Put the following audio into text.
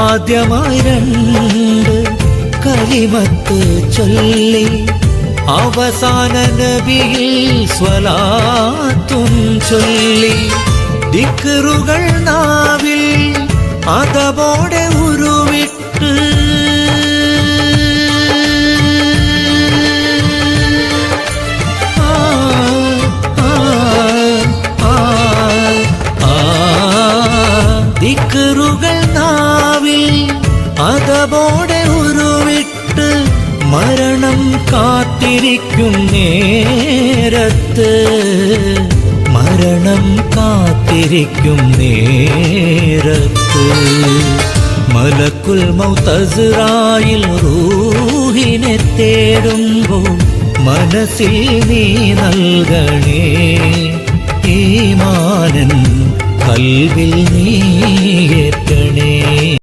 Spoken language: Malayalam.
ആദ്യമായി രണ്ട് കലിമത്ത് ചൊല്ലി അവസാന നബിയിൽ സ്വലാത്തും ചൊല്ലി ദിക്റുകൾ നാവിൽ അതവോടെ ഉരുവിട്ട് ദിക്റുകൾ നാവിൽ അതവോടെ ഉരുവിട്ട് മരണം കാത്തിരിക്കും നേരത്ത് മരണം കാത്തിരിക്കും നേരത്ത് മലക്കുൽ മൗത്ത് അസ്റായിൽ റൂഹിനെ തേടുമ്പോൾ മനസ്സിൽ നീ നൽകണേ ഈമാനൻ കൽബിൽ നീ ഏറ്റണേ.